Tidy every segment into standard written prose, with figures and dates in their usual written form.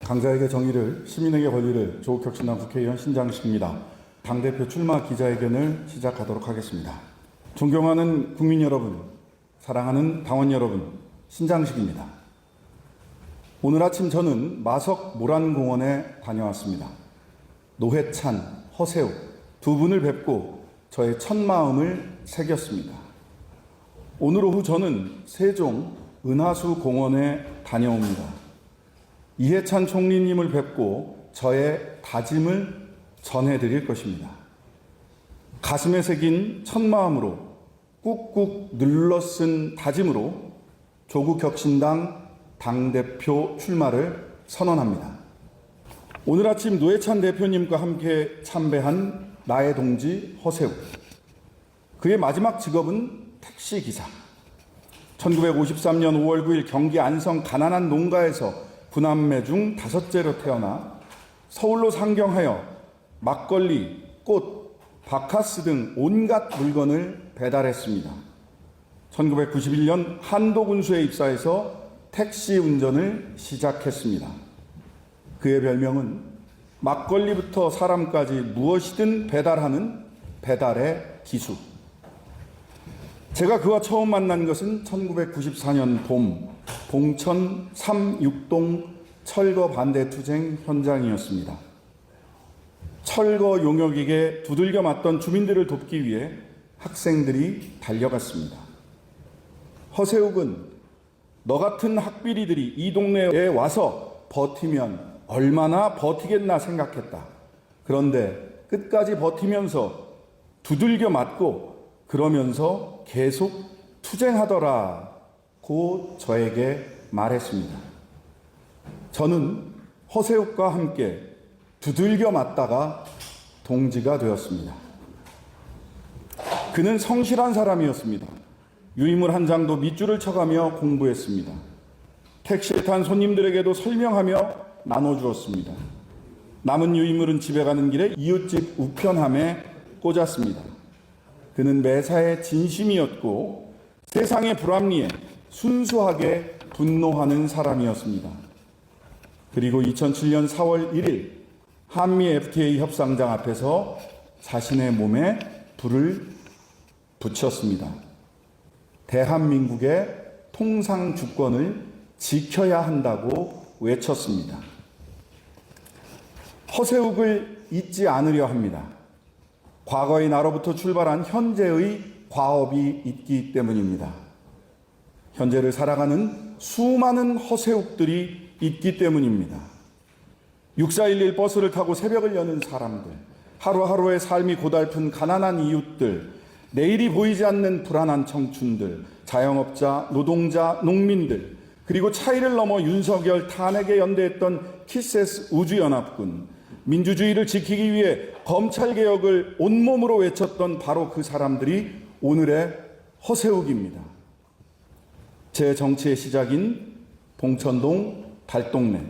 강자에게 정의를, 시민에게 권리를. 조국혁신당 국회의원 신장식입니다. 당대표 출마 기자회견을 시작하도록 하겠습니다. 존경하는 국민 여러분, 사랑하는 당원 여러분, 신장식입니다. 오늘 아침 저는 마석 모란공원에 다녀왔습니다. 노회찬, 허세욱 두 분을 뵙고 저의 첫 마음을 새겼습니다. 오늘 오후 저는 세종 은하수 공원에 다녀옵니다. 이해찬 총리님을 뵙고 저의 다짐을 전해드릴 것입니다. 가슴에 새긴 첫 마음으로 꾹꾹 눌러 쓴 다짐으로 조국혁신당 당대표 출마를 선언합니다. 오늘 아침 노회찬 대표님과 함께 참배한 나의 동지 허세욱. 그의 마지막 직업은 택시기사. 1953년 5월 9일 경기 안성 가난한 농가에서 9남매 중 5째로 태어나 서울로 상경하여 막걸리, 꽃, 바카스 등 온갖 물건을 배달했습니다. 1991년 한도군수에 입사해서 택시 운전을 시작했습니다. 그의 별명은 막걸리부터 사람까지 무엇이든 배달하는 배달의 기수. 제가 그와 처음 만난 것은 1994년 봄 봉천 3.6동 철거 반대 투쟁 현장이었습니다. 철거 용역에게 두들겨 맞던 주민들을 돕기 위해 학생들이 달려갔습니다. 허세욱은 너 같은 학비리들이 이 동네에 와서 버티면 얼마나 버티겠나 생각했다. 그런데 끝까지 버티면서 두들겨 맞고 그러면서 계속 투쟁하더라고 저에게 말했습니다. 저는 허세욱과 함께 두들겨 맞다가 동지가 되었습니다. 그는 성실한 사람이었습니다. 유인물 한 장도 밑줄을 쳐가며 공부했습니다. 택시에 탄 손님들에게도 설명하며 나눠주었습니다. 남은 유인물은 집에 가는 길에 이웃집 우편함에 꽂았습니다. 그는 매사에 진심이었고 세상의 불합리에 순수하게 분노하는 사람이었습니다. 그리고 2007년 4월 1일 한미 FTA 협상장 앞에서 자신의 몸에 불을 붙였습니다. 대한민국의 통상 주권을 지켜야 한다고 외쳤습니다. 허세욱을 잊지 않으려 합니다. 과거의 나로부터 출발한 현재의 과업이 있기 때문입니다. 현재를 살아가는 수많은 허세욱들이 있기 때문입니다. 6411 버스를 타고 새벽을 여는 사람들, 하루하루의 삶이 고달픈 가난한 이웃들, 내일이 보이지 않는 불안한 청춘들, 자영업자, 노동자, 농민들, 그리고 차이를 넘어 윤석열 탄핵에 연대했던 키세스 우주연합군, 민주주의를 지키기 위해 검찰개혁을 온몸으로 외쳤던 바로 그 사람들이 오늘의 허세욱입니다. 제 정치의 시작인 봉천동 달동네,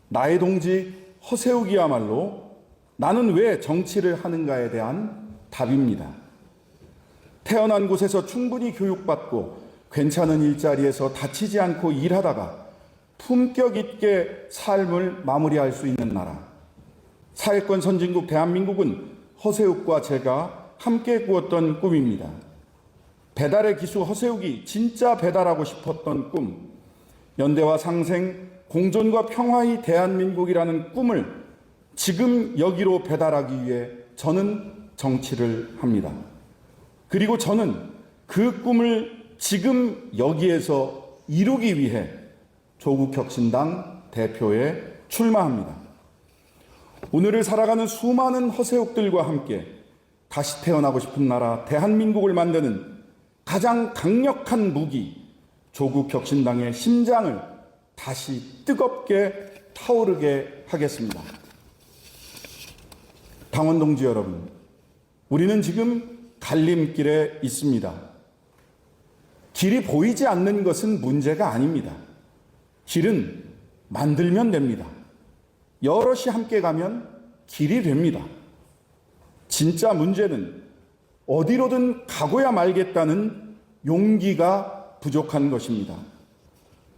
나의 동지 허세욱이야말로 나는 왜 정치를 하는가에 대한 답입니다. 태어난 곳에서 충분히 교육받고 괜찮은 일자리에서 다치지 않고 일하다가 품격 있게 삶을 마무리할 수 있는 나라. 사회권 선진국 대한민국은 허세욱과 제가 함께 꾸었던 꿈입니다. 배달의 기수 허세욱이 진짜 배달하고 싶었던 꿈, 연대와 상생, 공존과 평화의 대한민국이라는 꿈을 지금 여기로 배달하기 위해 저는 정치를 합니다. 그리고 저는 그 꿈을 지금 여기에서 이루기 위해 조국혁신당 대표에 출마합니다. 오늘을 살아가는 수많은 허세욱들과 함께 다시 태어나고 싶은 나라 대한민국을 만드는 가장 강력한 무기, 조국혁신당의 심장을 다시 뜨겁게 타오르게 하겠습니다. 당원 동지 여러분, 우리는 지금 갈림길에 있습니다. 길이 보이지 않는 것은 문제가 아닙니다. 길은 만들면 됩니다. 여럿이 함께 가면 길이 됩니다. 진짜 문제는 어디로든 가고야 말겠다는 용기가 부족한 것입니다.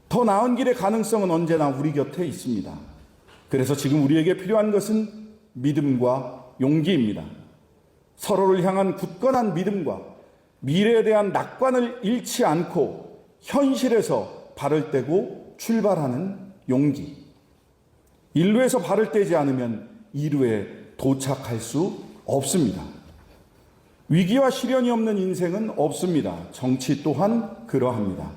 더 나은 길의 가능성은 언제나 우리 곁에 있습니다. 그래서 지금 우리에게 필요한 것은 믿음과 용기입니다. 서로를 향한 굳건한 믿음과 미래에 대한 낙관을 잃지 않고 현실에서 발을 떼고 출발하는 용기. 일루에서 발을 떼지 않으면 이루에 도착할 수 없습니다. 위기와 시련이 없는 인생은 없습니다. 정치 또한 그러합니다.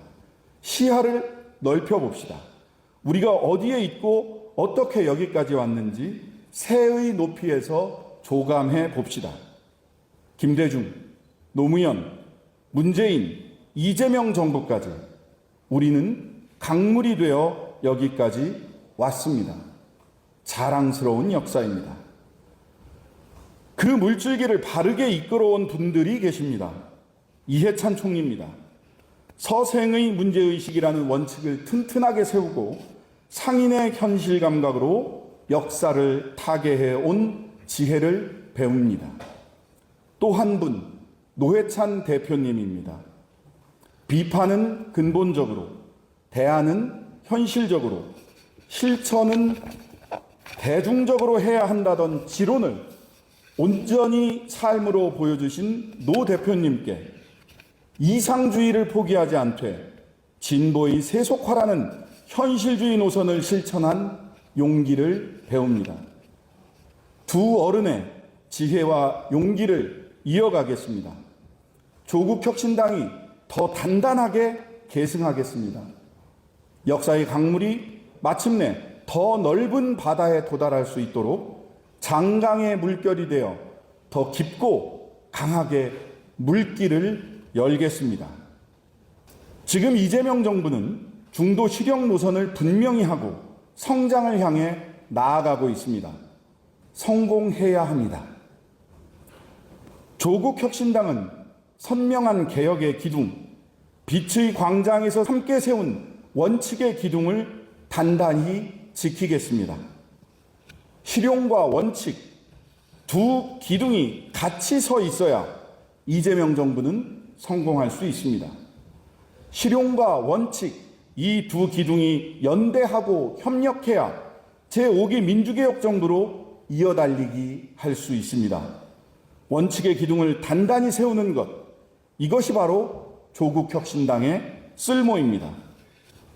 시야를 넓혀봅시다. 우리가 어디에 있고 어떻게 여기까지 왔는지 새의 높이에서 조감해 봅시다. 김대중, 노무현, 문재인, 이재명 정부까지 우리는 강물이 되어 여기까지 왔습니다. 자랑스러운 역사입니다. 그 물줄기를 바르게 이끌어온 분들이 계십니다. 이해찬 총리입니다. 서생의 문제의식이라는 원칙을 튼튼하게 세우고 상인의 현실 감각으로 역사를 타개해 온 지혜를 배웁니다. 또 한 분, 노회찬 대표님입니다. 비판은 근본적으로, 대안은 현실적으로, 실천은 대중적으로 해야 한다던 지론을 온전히 삶으로 보여주신 노 대표님께 이상주의를 포기하지 않되 진보의 세속화라는 현실주의 노선을 실천한 용기를 배웁니다. 두 어른의 지혜와 용기를 이어가겠습니다. 조국혁신당이 더 단단하게 계승하겠습니다. 역사의 강물이 마침내 더 넓은 바다에 도달할 수 있도록 장강의 물결이 되어 더 깊고 강하게 물길을 열겠습니다. 지금 이재명 정부는 중도 실형 노선을 분명히 하고 성장을 향해 나아가고 있습니다. 성공해야 합니다. 조국혁신당은 선명한 개혁의 기둥, 빛의 광장에서 함께 세운 원칙의 기둥을 단단히 지키겠습니다. 실용과 원칙 두 기둥이 같이 서 있어야 이재명 정부는 성공할 수 있습니다. 실용과 원칙 이 두 기둥이 연대하고 협력해야 제5기 민주개혁 정부로 이어달리기 할 수 있습니다. 원칙의 기둥을 단단히 세우는 것, 이것이 바로 조국혁신당의 쓸모입니다.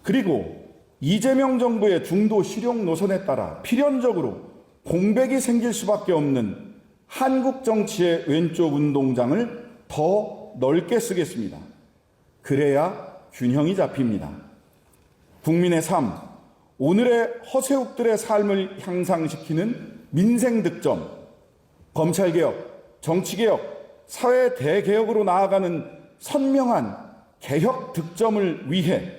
그리고 이재명 정부의 중도 실용 노선에 따라 필연적으로 공백이 생길 수밖에 없는 한국 정치의 왼쪽 운동장을 더 넓게 쓰겠습니다. 그래야 균형이 잡힙니다. 국민의 삶, 오늘의 허세욱들의 삶을 향상시키는 민생 득점, 검찰개혁, 정치개혁, 사회 대개혁으로 나아가는 선명한 개혁 득점을 위해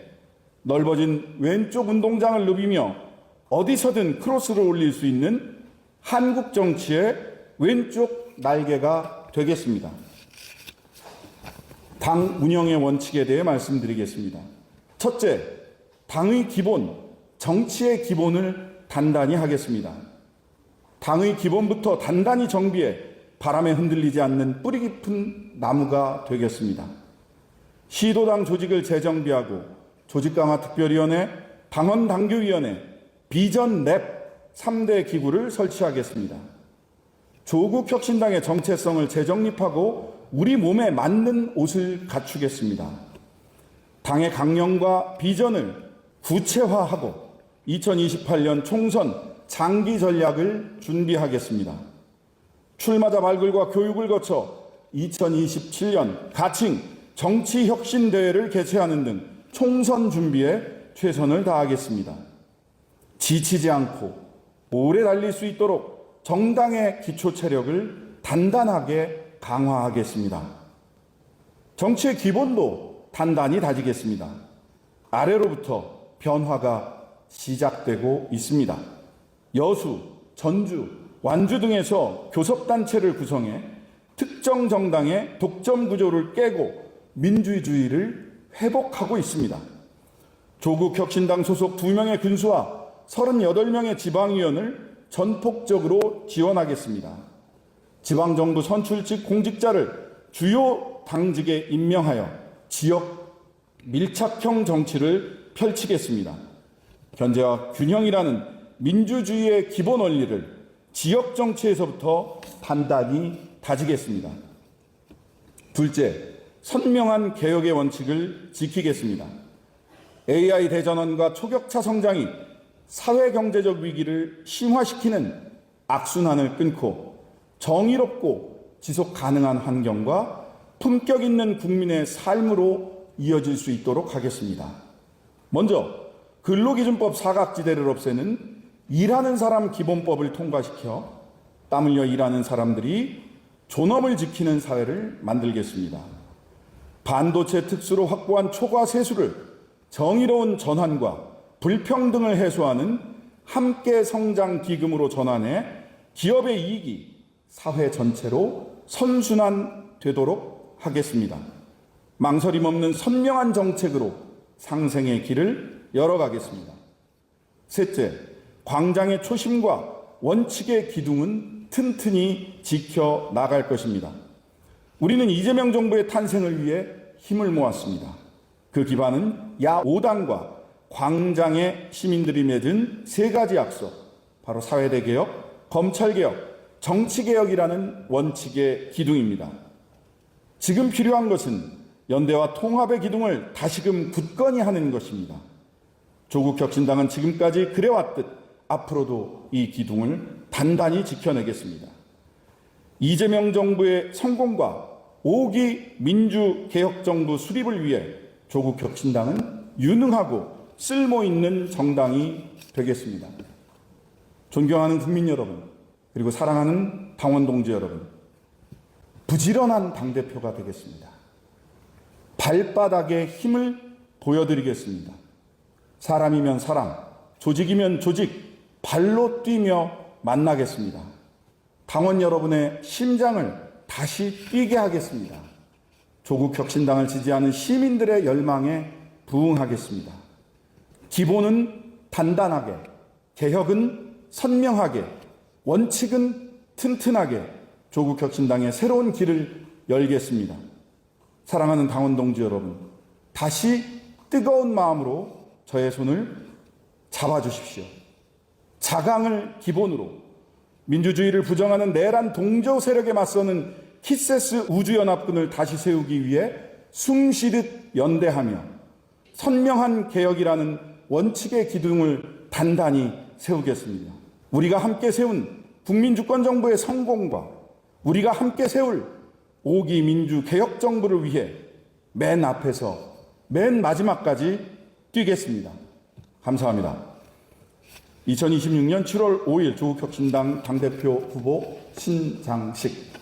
넓어진 왼쪽 운동장을 누비며 어디서든 크로스를 올릴 수 있는 한국 정치의 왼쪽 날개가 되겠습니다. 당 운영의 원칙에 대해 말씀드리겠습니다. 첫째, 당의 기본, 정치의 기본을 단단히 하겠습니다. 당의 기본부터 단단히 정비해 바람에 흔들리지 않는 뿌리 깊은 나무가 되겠습니다. 시도당 조직을 재정비하고 조직강화특별위원회, 당헌당규위원회, 비전 랩 3대 기구를 설치하겠습니다. 조국혁신당의 정체성을 재정립하고 우리 몸에 맞는 옷을 갖추겠습니다. 당의 강령과 비전을 구체화하고 2028년 총선 장기 전략을 준비하겠습니다. 출마자 발굴과 교육을 거쳐 2027년 가칭 정치혁신대회를 개최하는 등 총선 준비에 최선을 다하겠습니다. 지치지 않고 오래 달릴 수 있도록 정당의 기초 체력을 단단하게 강화하겠습니다. 정치의 기본도 단단히 다지겠습니다. 아래로부터 변화가 시작되고 있습니다. 여수, 전주, 완주 등에서 교섭단체를 구성해 특정 정당의 독점 구조를 깨고 민주주의를 회복하고 있습니다. 조국혁신당 소속 2명의 군수와 38명의 지방위원을 전폭적으로 지원하겠습니다. 지방정부 선출직 공직자를 주요 당직에 임명하여 지역 밀착형 정치를 펼치겠습니다. 견제와 균형이라는 민주주의의 기본 원리를 지역 정치에서부터 단단히 다지겠습니다. 둘째, 선명한 개혁의 원칙을 지키겠습니다. AI 대전환과 초격차 성장이 사회 경제적 위기를 심화시키는 악순환을 끊고 정의롭고 지속 가능한 환경과 품격 있는 국민의 삶으로 이어질 수 있도록 하겠습니다. 먼저 근로기준법 사각지대를 없애는 일하는 사람 기본법을 통과시켜 땀 흘려 일하는 사람들이 존엄을 지키는 사회를 만들겠습니다. 반도체 특수로 확보한 초과 세수를 정의로운 전환과 불평등을 해소하는 함께 성장 기금으로 전환해 기업의 이익이 사회 전체로 선순환되도록 하겠습니다. 망설임 없는 선명한 정책으로 상생의 길을 열어가겠습니다. 셋째, 광장의 초심과 원칙의 기둥은 튼튼히 지켜나갈 것입니다. 우리는 이재명 정부의 탄생을 위해 힘을 모았습니다. 그 기반은 야 5당과 광장의 시민들이 맺은 세 가지 약속, 바로 사회대 개혁, 검찰개혁, 정치개혁이라는 원칙의 기둥입니다. 지금 필요한 것은 연대와 통합의 기둥을 다시금 굳건히 하는 것입니다. 조국 혁신당은 지금까지 그래왔듯 앞으로도 이 기둥을 단단히 지켜내겠습니다. 이재명 정부의 성공과 5기 민주개혁정부 수립을 위해 조국 혁신당은 유능하고 쓸모있는 정당이 되겠습니다. 존경하는 국민 여러분, 그리고 사랑하는 당원 동지 여러분, 부지런한 당대표가 되겠습니다. 발바닥에 힘을 보여드리겠습니다. 사람이면 사람, 조직이면 조직, 발로 뛰며 만나겠습니다. 당원 여러분의 심장을 다시 뛰게 하겠습니다. 조국 혁신당을 지지하는 시민들의 열망에 부응하겠습니다. 기본은 단단하게, 개혁은 선명하게, 원칙은 튼튼하게 조국 혁신당의 새로운 길을 열겠습니다. 사랑하는 당원 동지 여러분, 다시 뜨거운 마음으로 저의 손을 잡아주십시오. 자강을 기본으로 민주주의를 부정하는 내란 동조 세력에 맞서는 키세스 우주연합군을 다시 세우기 위해 숨쉬듯 연대하며 선명한 개혁이라는 원칙의 기둥을 단단히 세우겠습니다. 우리가 함께 세운 국민주권정부의 성공과 우리가 함께 세울 5기 민주개혁정부를 위해 맨 앞에서 맨 마지막까지 뛰겠습니다. 감사합니다. 2026년 7월 5일 조국혁신당 당대표 후보 신장식.